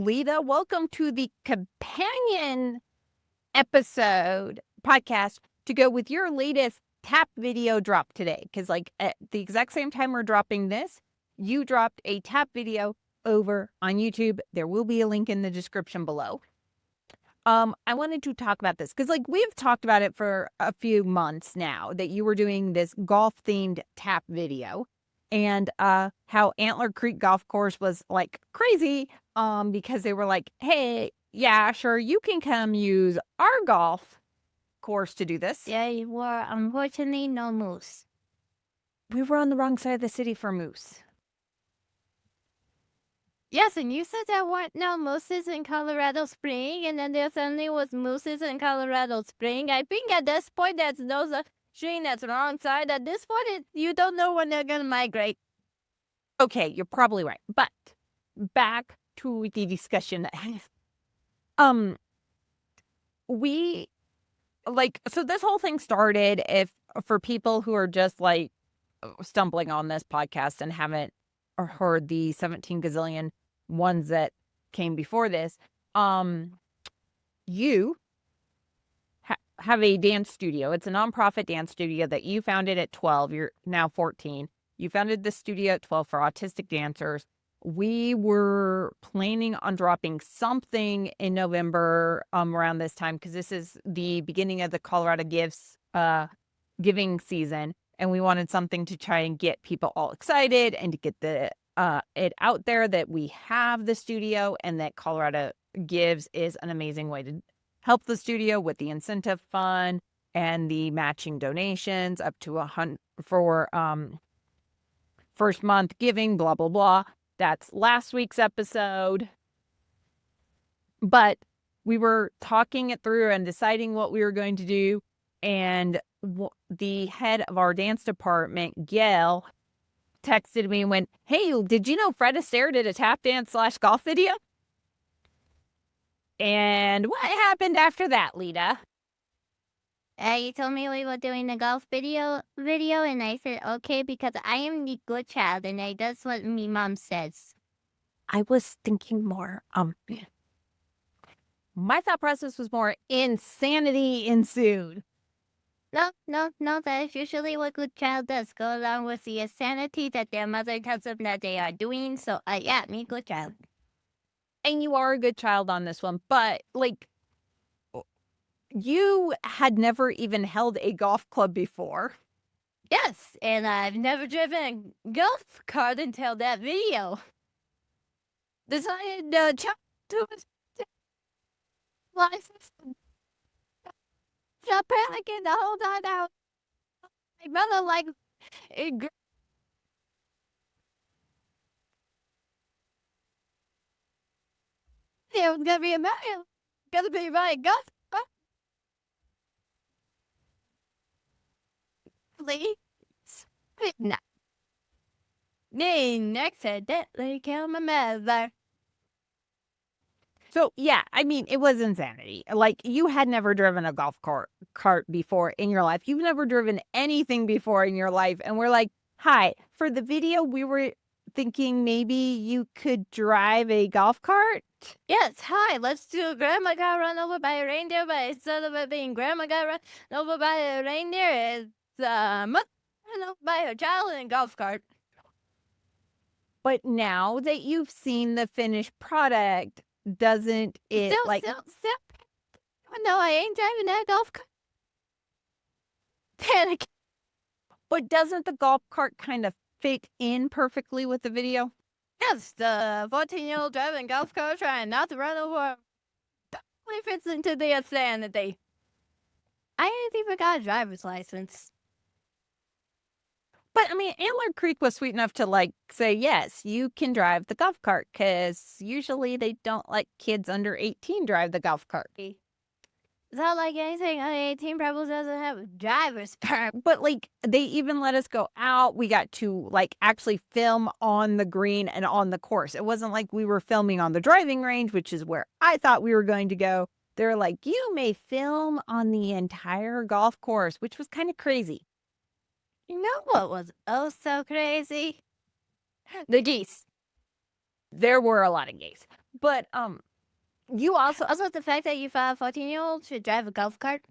Leta. Welcome to the companion podcast to go with your latest tap video drop today. Because at the exact same time we're dropping this, you dropped a tap video over on YouTube. There will be a link in the description below. I wanted to talk about this because we've talked about it for a few months now that you were doing this golf themed tap video. And how Antler Creek Golf Course was crazy because they were like, hey, yeah, sure, you can come use our golf course to do this. Yeah, you were unfortunately no moose. We were on the wrong side of the city for moose. Yes, and you said there weren't no mooses in Colorado Spring, and then there suddenly was mooses in Colorado Spring. I think at this point that's no string that's wrong side. At this point, you don't know when they're gonna migrate. Okay, you're probably right. But back to the discussion. We so this whole thing started for people who are just stumbling on this podcast and haven't heard the 17 gazillion ones that came before this. You have a dance studio. It's a nonprofit dance studio that you founded at 12. You're now 14. You founded the studio at 12 for autistic dancers. We were planning on dropping something in November around this time because this is the beginning of the Colorado giving season. And we wanted something to try and get people all excited and to get it out there that we have the studio and that Colorado Gives is an amazing way to help the studio with the incentive fund and the matching donations up to $100 for first month giving, blah, blah, blah. That's last week's episode. But we were talking it through and deciding what we were going to do. And the head of our dance department, Gail, texted me and went, hey, did you know Fred Astaire did a tap dance / golf video? And what happened after that, Leta? You told me we were doing a golf video, and I said, okay, because I am the good child, and that's what me mom says. I was thinking more, my thought process was more insanity ensued. No, that is usually what good child does, go along with the insanity that their mother tells them that they are doing, so, yeah, me good child. And you are a good child on this one, but, you had never even held a golf club before. Yes, and I've never driven a golf cart until that video. Decided to license. Stop panicking the whole time out. My mother it was gonna be a man. Gonna be my golf. Please. No. Next said that they killed my mother. So, yeah, I mean, it was insanity. You had never driven a golf cart before in your life. You've never driven anything before in your life. And we're like, hi, for the video, we were thinking maybe you could drive a golf cart. Yes, hi, let's do Grandma got run over by a reindeer, but instead of it being Grandma got run over by a reindeer, it's mother run over by a child in a golf cart. But now that you've seen the finished product, doesn't it still, no, I ain't driving that golf cart. Panic. But doesn't the golf cart kind of fit in perfectly with the video? Yes, the 14-year-old driving golf cart trying not to run over totally fits into the insanity. I ain't even got a driver's license. But, I mean, Antler Creek was sweet enough to, say, yes, you can drive the golf cart, because usually they don't let kids under 18 drive the golf cart. It's not like anything under 18 probably doesn't have a driver's permit. But, they even let us go out. We got to, actually film on the green and on the course. It wasn't like we were filming on the driving range, which is where I thought we were going to go. They're like, you may film on the entire golf course, which was kind of crazy. You know what was so crazy? The geese. There were a lot of geese. But you also Also, the fact that you found a 14-year-old should drive a golf cart.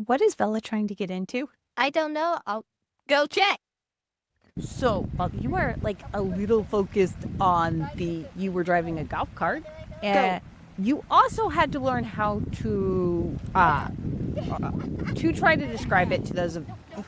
what is Bella trying to get into? I don't know. I'll go check. So, well, you were like a little focused on you were driving a golf cart, and you also had to learn how to try to describe it to those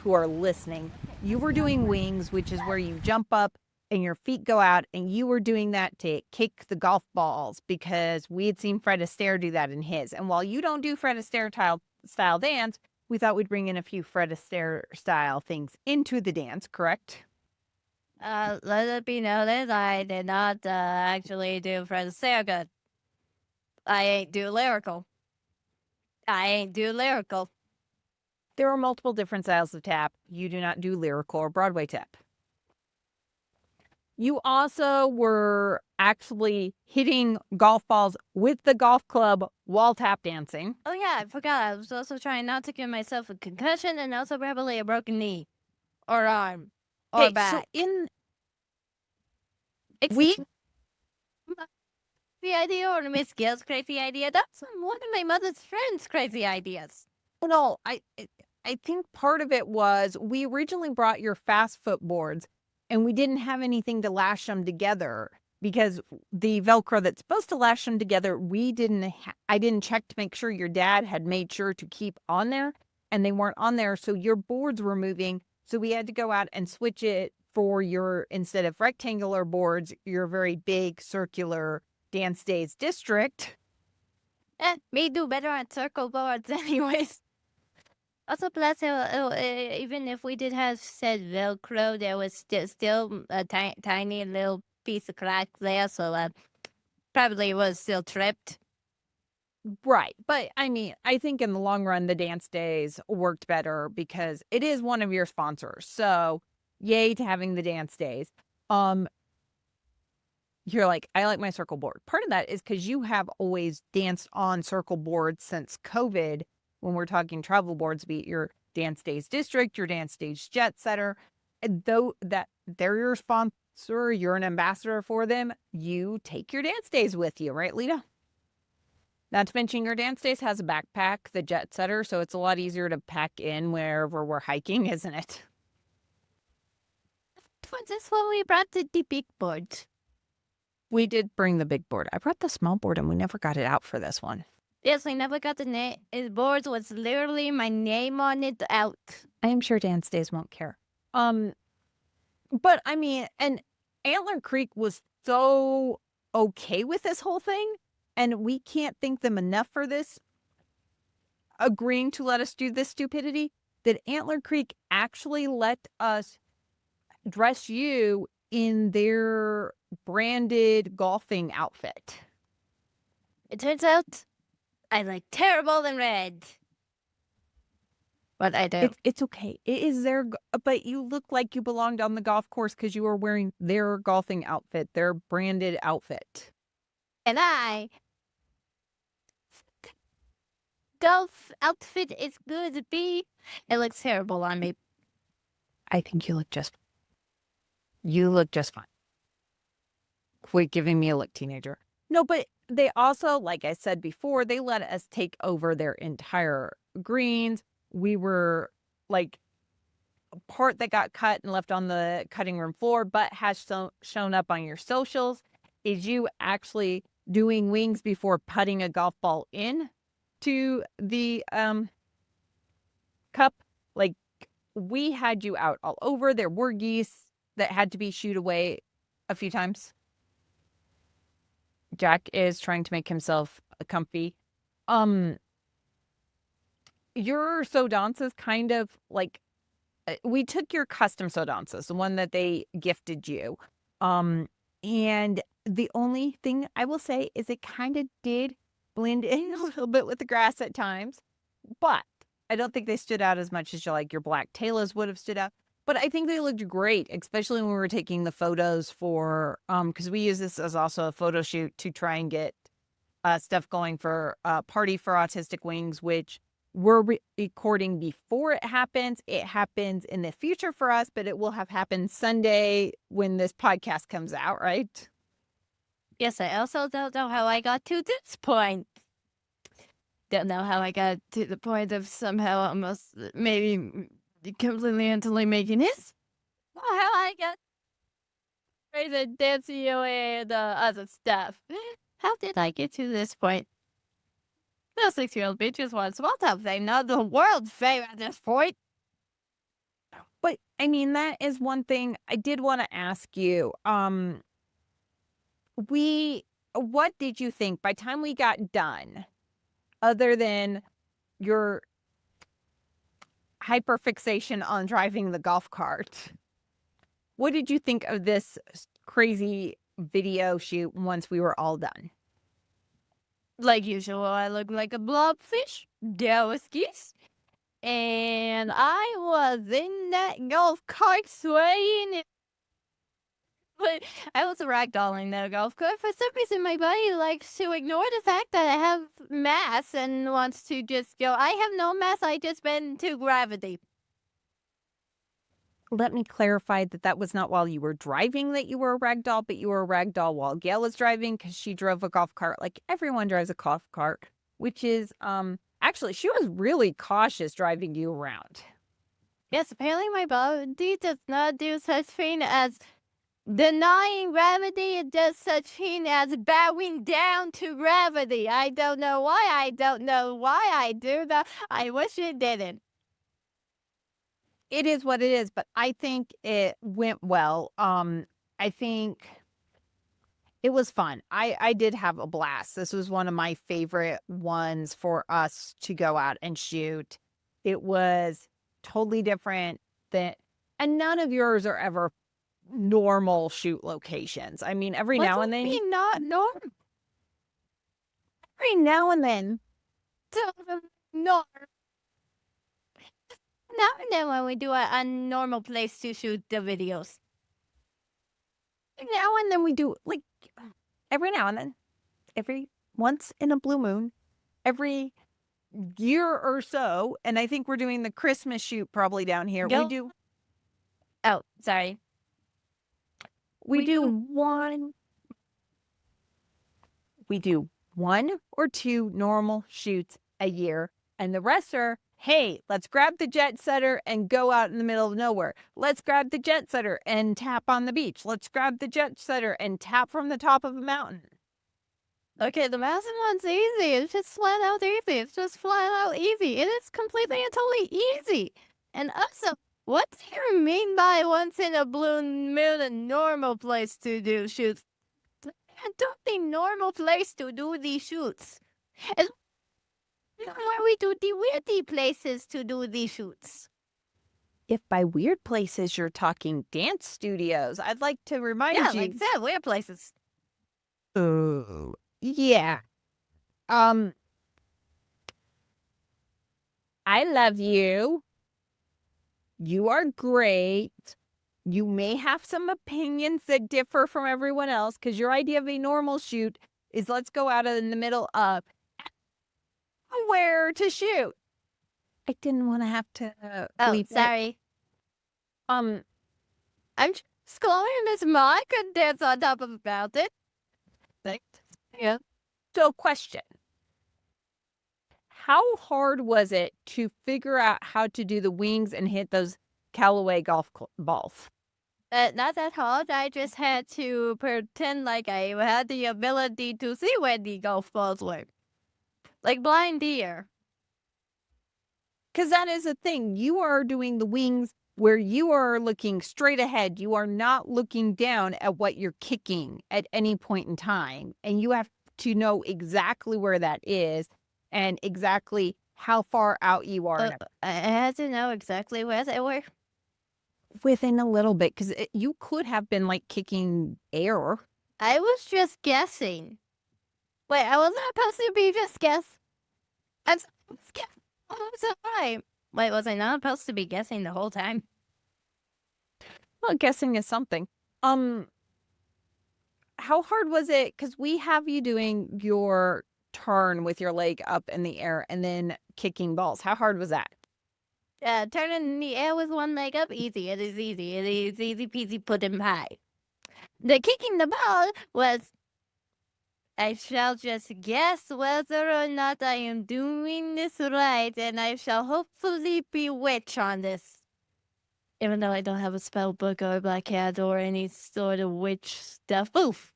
who are listening. You were doing wings, which is where you jump up and your feet go out, and you were doing that to kick the golf balls because we had seen Fred Astaire do that in his. And while you don't do Fred Astaire style dance, we thought we'd bring in a few Fred Astaire style things into the dance, correct? Let it be noted, I did not actually do Fred Astaire good. I ain't do lyrical. There are multiple different styles of tap. You do not do lyrical or Broadway tap. You also were actually hitting golf balls with the golf club while tap dancing. Oh yeah, I forgot. I was also trying not to give myself a concussion and also probably a broken knee or arm or back. So we the idea or Miss Gill's crazy idea. That's one of my mother's friends' crazy ideas. No, I think part of it was we originally brought your fast foot boards and we didn't have anything to lash them together because the Velcro that's supposed to lash them together, I didn't check to make sure your dad had made sure to keep on there and they weren't on there. So your boards were moving. So we had to go out and switch it for instead of rectangular boards, your very big circular Dance Daze District. Me do better on circle boards anyways. Also, plus, even if we did have said Velcro, there was still a tiny little piece of crack there, so probably was still tripped. Right. But I mean, I think in the long run, the Dance Days worked better because it is one of your sponsors. So yay to having the Dance Days. You're like, I like my circle board. Part of that is because you have always danced on circle boards since COVID. When we're talking travel boards, be it your Dance Daze District, your Dance Daze Jet Setter, and though that they're your sponsor, you're an ambassador for them, you take your Dance Days with you, right, Leta? Not to mention your Dance Days has a backpack, the Jet Setter, so it's a lot easier to pack in wherever we're hiking, isn't it? For this one, we brought the big board. We did bring the big board. I brought the small board and we never got it out for this one. Yes, I never got the name. His board was literally my name on it out. I am sure Dance Days won't care. But I mean, and Antler Creek was so okay with this whole thing, and we can't thank them enough for this, agreeing to let us do this stupidity, that Antler Creek actually let us dress you in their branded golfing outfit. It turns out I look terrible in red. But I do. It's okay. It is but you look like you belonged on the golf course because you were wearing their golfing outfit, their branded outfit. And golf outfit is good to be. It looks terrible on me. I think you look just fine. Quit giving me a look, teenager. No, but they also, like I said before, they let us take over their entire greens. We were like a part that got cut and left on the cutting room floor, but has shown up on your socials is you actually doing wings before putting a golf ball in to the cup. Like we had you out all over. There were geese that had to be shooed away a few times. Jack is trying to make himself comfy. Your Sodance is kind of like we took your custom Sodance, the one that they gifted you. And the only thing I will say is it kind of did blend in a little bit with the grass at times, but I don't think they stood out as much as your black tailors would have stood out. But I think they looked great, especially when we were taking the photos for, because we use this as also a photo shoot to try and get stuff going for Party for Autistic Wings, which we're recording before it happens. It happens in the future for us, but it will have happened Sunday when this podcast comes out, right? Yes, I also don't know how I got to this point. Don't know how I got to the point of somehow almost maybe completely mentally making this. Or how I got the Dance USA and other stuff. How did I get to this point? The 6-year-old bitches want small town fame, not the world fame at this point. But I mean, that is one thing I did want to ask you. What did you think by the time we got done, other than your hyperfixation on driving the golf cart? What did you think of this crazy video shoot once we were all done? Like usual, I look like a blobfish. There was geese. And I was in that golf cart swaying it. But I was ragdolling that golf cart. For some reason, my body likes to ignore the fact that I have mass and wants to just go, I have no mass, I just bend to gravity. Let me clarify that was not while you were driving that you were a ragdoll, but you were a ragdoll while Gail was driving because she drove a golf cart like everyone drives a golf cart, which is, actually, she was really cautious driving you around. Yes, apparently my body does not do such thing as denying gravity. It does such thing as bowing down to gravity. I don't know why. I don't know why I do that. I wish it didn't. It is what it is, but I think it went well. I think it was fun. I did have a blast. This was one of my favorite ones for us to go out and shoot. It was totally different and none of yours are ever normal shoot locations. I mean, every now and then. Not normal. Every now and then. No. Now and then when we do a normal place to shoot the videos. Now and then we do, like, every now and then. Every once in a blue moon. Every year or so. And I think we're doing the Christmas shoot probably down here. Go. We do. Oh, sorry. We do one or two normal shoots a year. And the rest are, hey, let's grab the jet setter and go out in the middle of nowhere. Let's grab the jet setter and tap on the beach. Let's grab the jet setter and tap from the top of a mountain. Okay, the mountain one's easy. It's just flat out easy. It's just flat out easy. It is completely and totally easy. And also, what's you mean by once in a blue moon a normal place to do shoots? Don't the normal place to do these shoots. And where we do the weirdy places to do these shoots. If by weird places you're talking dance studios, I'd like to remind you. Yeah, like that, weird places. Oh, yeah. I love you. You are great. You may have some opinions that differ from everyone else because your idea of a normal shoot is let's go out in the middle of where to shoot. I didn't want to have to bleep sorry. it. I'm just calling this mic and dance on top of about it. Thanks. Yeah. So, question. How hard was it to figure out how to do the wings and hit those Callaway golf balls? Not that hard. I just had to pretend like I had the ability to see where the golf balls were. Like blind deer. Because that is a thing. You are doing the wings where you are looking straight ahead. You are not looking down at what you're kicking at any point in time. And you have to know exactly where that is and exactly how far out you are. I had to know exactly where they were. Within a little bit, because you could have been like kicking air. I was just guessing. Wait, I was not supposed to be just guess. I was guessing all the time. Wait, was I not supposed to be guessing the whole time? Well, guessing is something. How hard was it? Because we have you doing your turn with your leg up in the air and then kicking balls. How hard was that? Turning in the air with one leg up, easy. It is easy. It is easy peasy pudding pie. The kicking the ball was I shall just guess whether or not I am doing this right, and I shall hopefully be witch on this. Even though I don't have a spell book or a black cat or any sort of witch stuff. Oof.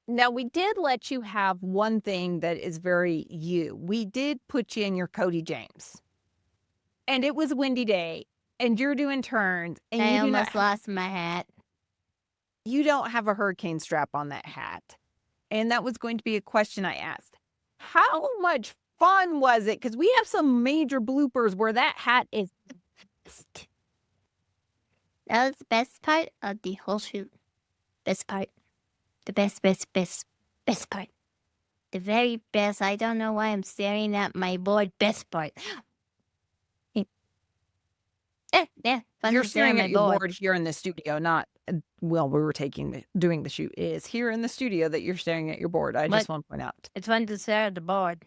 Now, we did let you have one thing that is very you. We did put you in your Cody James. And it was a windy day, and you're doing turns, and I you do not almost lost my hat. you don't have a hurricane strap on that hat. And that was going to be a question I asked. How much fun was it? Because we have some major bloopers where that hat is. That was the best part of the whole shoot. Best part. The best part. The very best. I don't know why I'm staring at my board. Best part. Yeah, fun You're to stare staring my at your board. board here in the studio, not well, we were doing the shoot. It is here in the studio that you're staring at your board. I just want to point out. It's fun to stare at the board.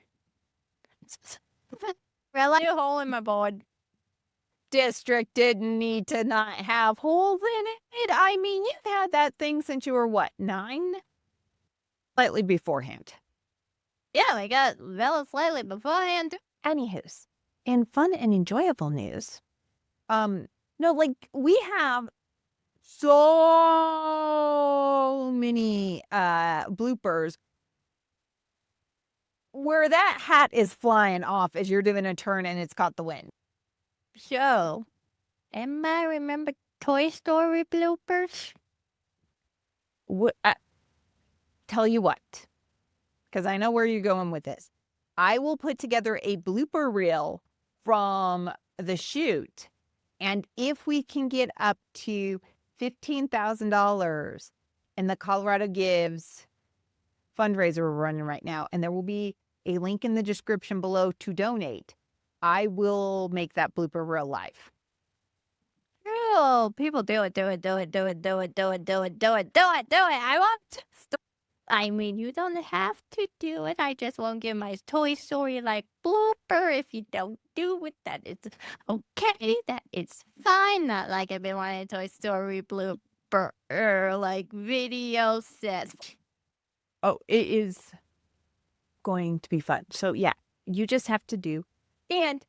Really? A hole in my board. District didn't need to not have holes in it. I mean, you've had that thing since you were what, 9? Slightly beforehand. Yeah, I got Vela slightly beforehand. Anywho's, in fun and enjoyable news, no, like we have so many bloopers where that hat is flying off as you're doing a turn and it's caught the wind. So, I remember Toy Story bloopers? Tell you what, because I know where you're going with this. I will put together a blooper reel from the shoot, and if we can get up to $15,000 in the Colorado Gives fundraiser we're running right now, and there will be a link in the description below to donate, I will make that blooper reel live. Oh, people do it. I want. I mean, you don't have to do it. I just won't give my Toy Story like blooper if you don't do it. That is okay. That is fine. Not like I've been wanting a Toy Story blooper like video says. Oh, it is going to be fun. So yeah, you just have to do. And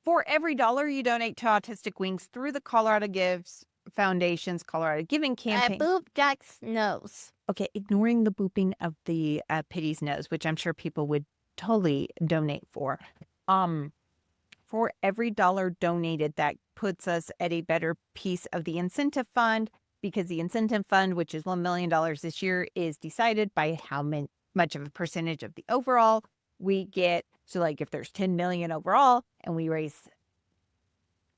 for every dollar you donate to Autistic Wings through the Colorado Gives Foundation's Colorado Giving Campaign. Boop Jack's nose. Okay, ignoring the booping of the Pity's nose, which I'm sure people would totally donate for. For every dollar donated, that puts us at a better piece of the incentive fund, because the incentive fund, which is $1 million this year, is decided by how much of a percentage of the overall we get. So like if there's 10 million overall and we raise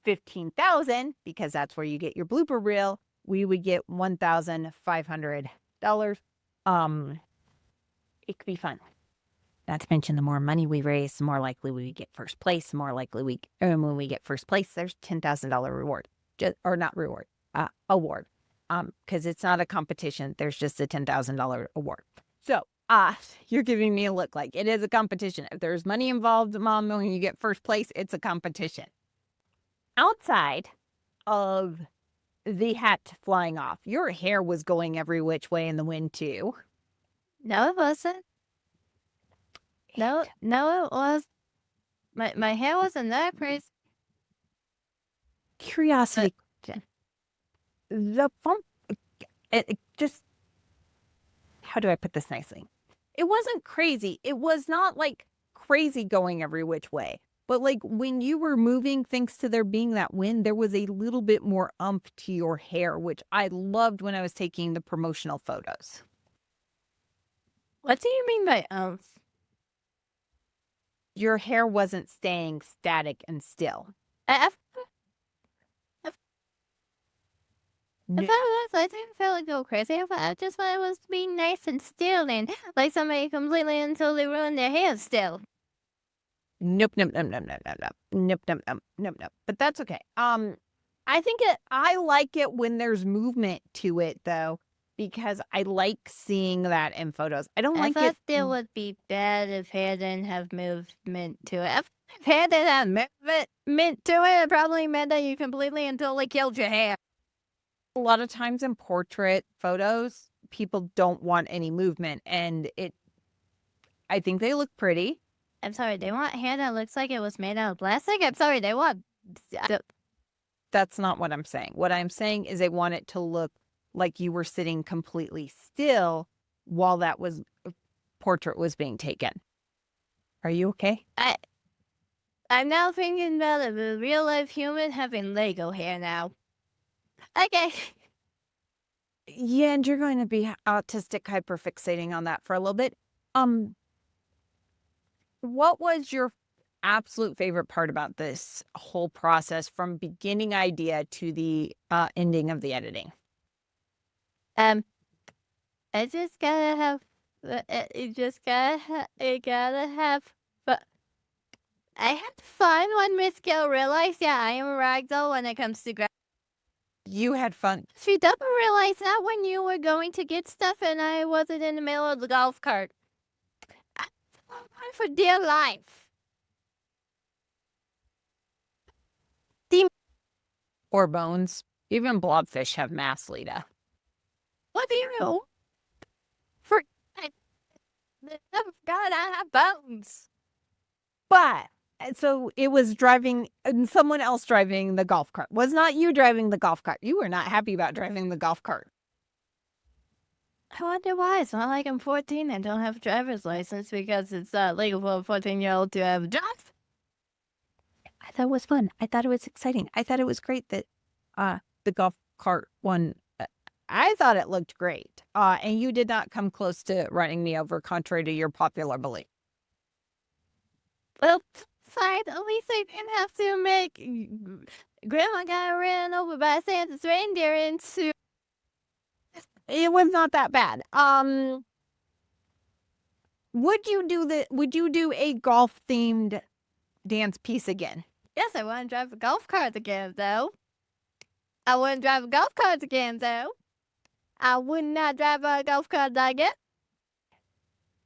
15,000, because that's where you get your blooper reel, we would get $1,500. It could be fun. Not to mention, the more money we raise, the more likely we get first place. The more likely when we get first place, there's $10,000 reward, award. Because it's not a competition. There's just a $10,000 award. So, you're giving me a look like it is a competition. If there's money involved, Mom, when you get first place, it's a competition. Outside of the hat flying off, your hair was going every which way in the wind too. No, it wasn't. No, it was. My hair wasn't that crazy. Curiosity. The fun. It just. How do I put this nicely? It wasn't crazy. It was not like crazy going every which way. But like when you were moving, thanks to there being that wind, there was a little bit more umph to your hair, which I loved when I was taking the promotional photos. What do you mean by umph? Your hair wasn't staying static and still. I didn't feel like go crazy. I just thought it was being nice and still and like somebody completely and totally ruined their hair still. Nope. But that's okay. I think I like it when there's movement to it though, because I like seeing that in photos. I thought it would be bad if hair didn't have movement to it. If hair didn't have movement to it, it probably meant that you completely and totally killed your hair. A lot of times in portrait photos, people don't want any movement, and I think they look pretty. I'm sorry, they want hair that looks like it was made out of plastic? I'm sorry, they want... That's not what I'm saying. What I'm saying is they want it to look like you were sitting completely still while that portrait was being taken. Are you okay? I'm now thinking about a real-life human having Lego hair now. Okay. Yeah, and you're going to be autistic hyperfixating on that for a little bit. What was your absolute favorite part about this whole process from beginning idea to the ending of the editing? I just gotta have... it gotta have... But I had fun when Miss Gill realized, yeah, I am a ragdoll when it comes to... You had fun. She doesn't realize that when you were going to get stuff and I wasn't in the middle of the golf cart. I fought for dear life. Or bones. Even blobfish have mass, Leta. What do you know? God, I have bones. But so it was someone else driving the golf cart. Was not you driving the golf cart. You were not happy about driving the golf cart. I wonder why. It's not like I'm 14 and don't have a driver's license because it's legal for a 14-year-old to have a drive. I thought it was fun. I thought it was exciting. I thought it was great that the golf cart one. I thought it looked great. And you did not come close to running me over, contrary to your popular belief. Well, fine. At least I didn't have to make Grandma got ran over by Santa's reindeer into... It was not that bad. Would you do a golf themed dance piece again? Yes, I want to drive a golf cart again, though. I wouldn't drive a golf cart again, though. I would not drive a golf cart again.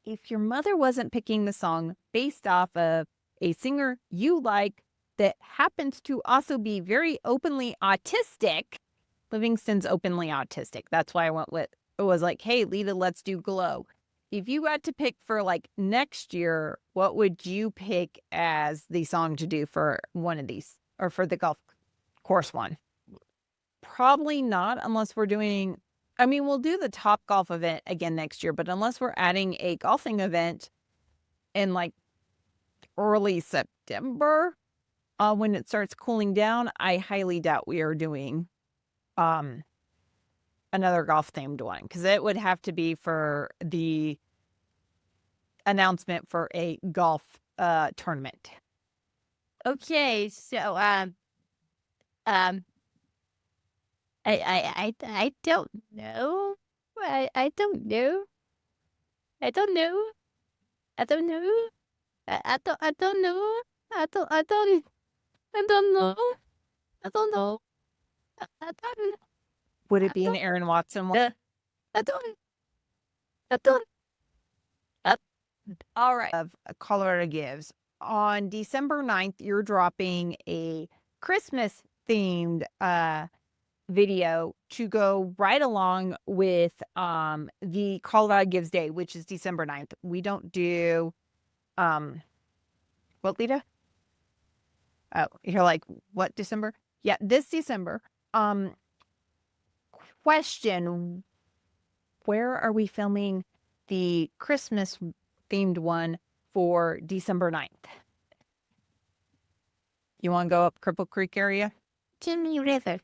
If your mother wasn't picking the song based off of a singer you like that happens to also be very openly autistic, Livingston's openly autistic. That's why I went with, it was like, hey, Leta, let's do Glow. If you had to pick for like next year, what would you pick as the song to do for one of these or for the golf course one? Probably not unless we're doing, we'll do the Top Golf event again next year, but unless we're adding a golfing event in like early September, when it starts cooling down, I highly doubt we are doing another golf themed one because it would have to be for the announcement for a golf tournament. Okay, so I don't know. I don't know. I don't know. I don't know. I don't know. I don't know. I don't know. I don't. Would it be an Aaron Watson one? I don't. All right. Of Colorado Gives. On December 9th, you're dropping a Christmas themed video to go right along with the Colorado Gives Day, which is December 9th. We don't do what, Leta? Oh, you're like, what December? Yeah, this December. Question, where are we filming the Christmas themed one for December 9th? You want to go up Cripple Creek area? Jimmy River.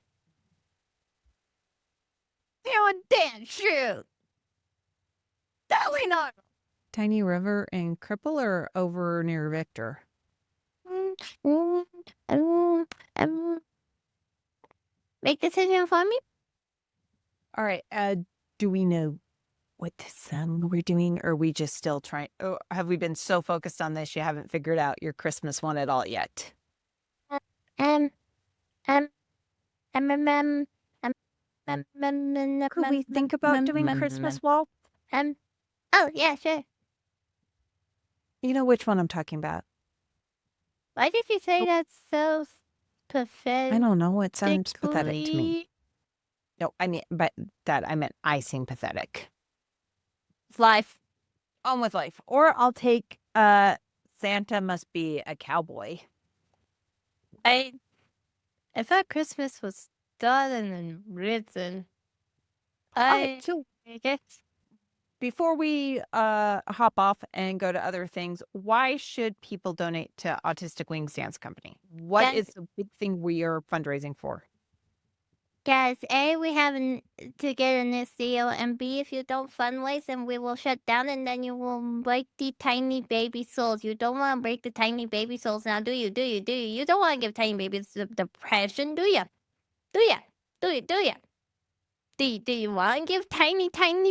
You damn shoot. Totally not. Tiny River and Cripple or over near Victor? Make decision for me? All right. Do we know what song we're doing, or are we just still trying? Oh, have we been so focused on this you haven't figured out your Christmas one at all yet? Could we think about doing Christmas waltz? Oh, yeah, sure. You know which one I'm talking about. Why did you say that so pathetic? I don't know. It sounds pathetic to me. No, I meant I sing pathetic. It's life. On with life. Or I'll take Santa must be a cowboy. I thought Christmas was done and written. So I guess. before we hop off and go to other things, why should people donate to Autistic Wings Dance Company? What Yes. is the big thing we are fundraising for? Guys, A, we have to get a new CEO, and B, if you don't fundraise, then we will shut down, and then you will break the tiny baby souls. You don't want to break the tiny baby souls now, do you? Do you? Do you? You don't want to give tiny babies depression, do you? Do you? Do you? Do you? Do you want to give tiny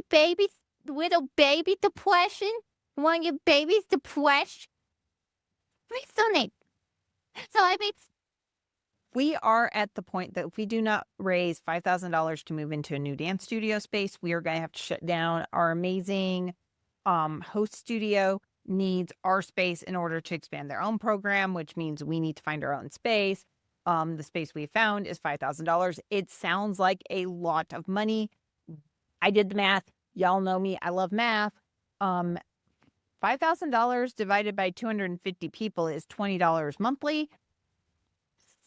babies, little baby depression? You want to give babies depression? Please donate. So I mean, We are at the point that if we do not raise $5,000 to move into a new dance studio space, we are going to have to shut down. Our amazing host studio needs our space in order to expand their own program, which means we need to find our own space. The space we found is $5,000. It sounds like a lot of money. I did the math. Y'all know me. I love math. $5,000 divided by 250 people is $20 monthly.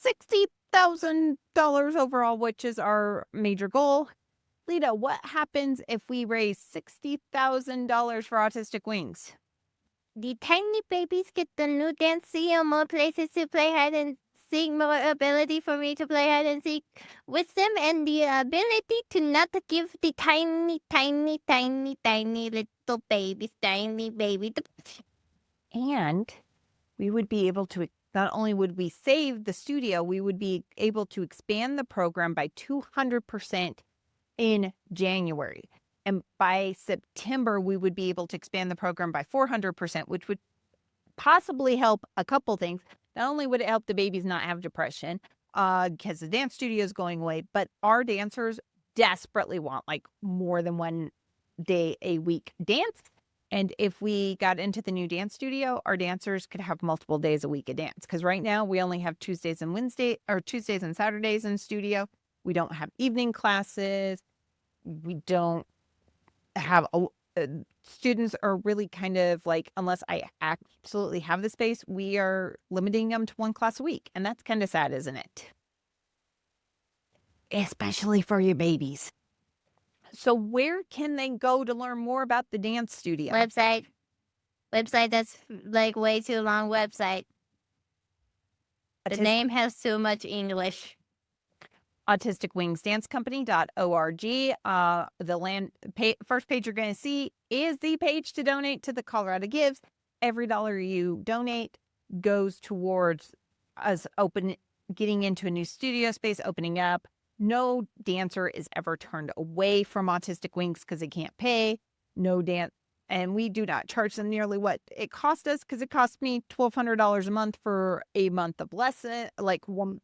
$60,000 overall, which is our major goal. Leta, what happens if we raise $60,000 for Autistic Wings? the tiny babies get the new dance CEO, more places to play hide and seek, more ability for me to play hide and seek with them, and the ability to not give the tiny little babies, tiny baby. And we would be able to, not only would we save the studio, we would be able to expand the program by 200% in January. And by September, we would be able to expand the program by 400%, which would possibly help a couple things. Not only would it help the babies not have depression, because the dance studio is going away, but our dancers desperately want like more than one day a week dance. And if we got into the new dance studio, our dancers could have multiple days a week of dance. Because right now we only have Tuesdays and Saturdays in studio. We don't have evening classes. We don't have students are really kind of like, unless I absolutely have the space, we are limiting them to one class a week. And that's kind of sad, isn't it? Especially for your babies. So where can they go to learn more about the dance studio? Website that's like way too long. Website. The name has too much English. AutisticWingsDanceCompany.org. The first page you're going to see is the page to donate to the Colorado Gives. Every dollar you donate goes towards us getting into a new studio space, opening up. No dancer is ever turned away from Autistic Wings because they can't pay. No dance. And we do not charge them nearly what it cost us, because it cost me $1,200 a month for a month of lesson, like 4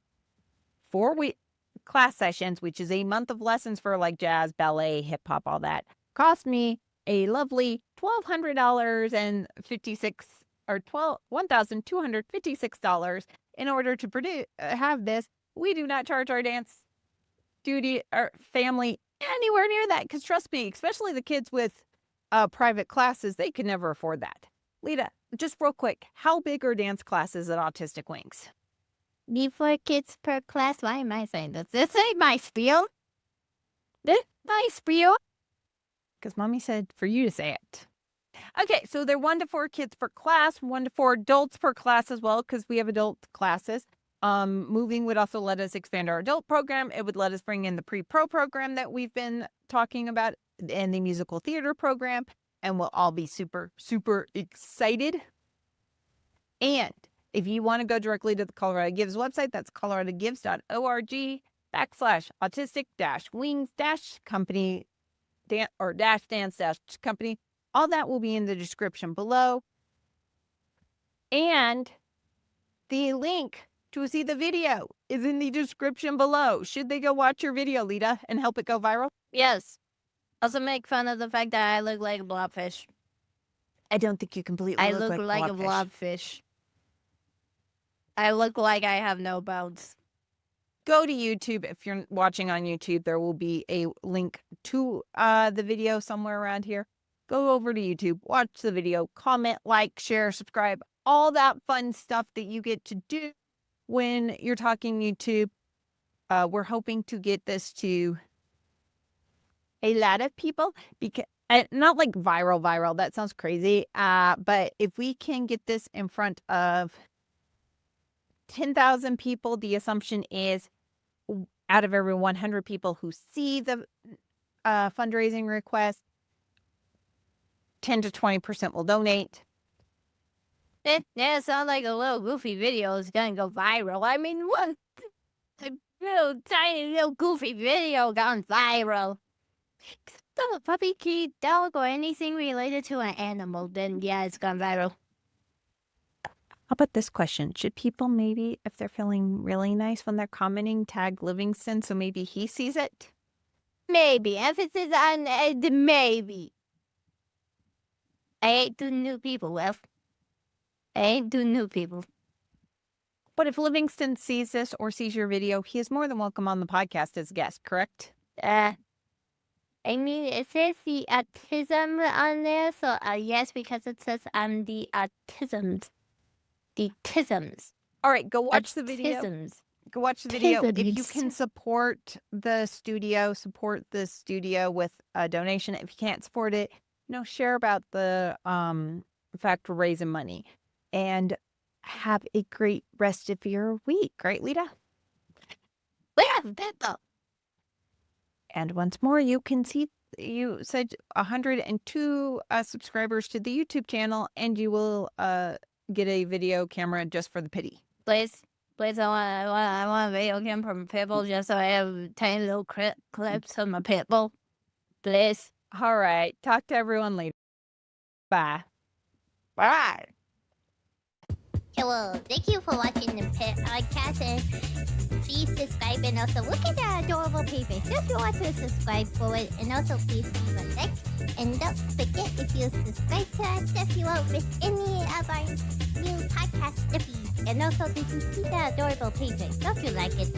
week class sessions, which is a month of lessons for like jazz, ballet, hip hop, all that. Cost me a lovely $1,256 in order to have this. We do not charge our dance studio or family anywhere near that, because trust me, especially the kids with private classes, they could never afford that. Leta, just real quick, how big are dance classes at Autistic Wings? 4 kids per class. Why am I saying this? This ain't my spiel. This my spiel. Because mommy said for you to say it. Okay, so they're 1 to 4 kids per class, 1 to 4 adults per class as well, because we have adult classes. Moving would also let us expand our adult program. It would let us bring in the pre-pro program that we've been talking about and the musical theater program, and we'll all be super, super excited. And if you want to go directly to the Colorado Gives website, that's coloradogives.org/autistic-wings-company -dance-company. All that will be in the description below. And the link to see the video is in the description below. Should they go watch your video, Leta, and help it go viral? Yes. Also make fun of the fact that I look like a blobfish. I don't think you completely I look like a blobfish. I look like I have no bones. Go to YouTube. If you're watching on YouTube, there will be a link to the video somewhere around here. go over to YouTube, watch the video, comment, like, share, subscribe, all that fun stuff that you get to do when you're talking YouTube. We're hoping to get this to a lot of people, because not like viral, that sounds crazy. But if we can get this in front of 10,000 people, the assumption is out of every 100 people who see the fundraising request, 10 to 20% will donate. That sounds like a little goofy video is gonna go viral. I mean, what? A little tiny little goofy video gone viral. So a puppy, kid, dog, or anything related to an animal, then yeah, it's gone viral. How about this question? Should people maybe, if they're feeling really nice when they're commenting, tag Livingston so maybe he sees it? Maybe. Emphasis on the maybe. I ain't do new people, well. I ain't do new people. But if Livingston sees this or sees your video, he is more than welcome on the podcast as a guest, correct? I mean, it says the autism on there, so yes, because it says I'm the autisms. The tisms. All right, go watch the video. Go watch the video. If you can support the studio with a donation. If you can't support it, share about the fact we're raising money. And have a great rest of your week. Right, Leta? And once more, you can see, you said 102 subscribers to the YouTube channel, and you will get a video camera just for the pity. Please, I want a video camera from Pitbull just so I have tiny little clips of my Pitbull. Please. All right. Talk to everyone later. Bye. Bye. Hello, thank you for watching the Pet Podcast, and please subscribe, and also look at the adorable paper. So if you want to subscribe for it, and also please leave a like, and don't forget, if you subscribe to our stuff, you won't miss any of our new podcast stuffies. And also, did you see the adorable paper? Don't you like it?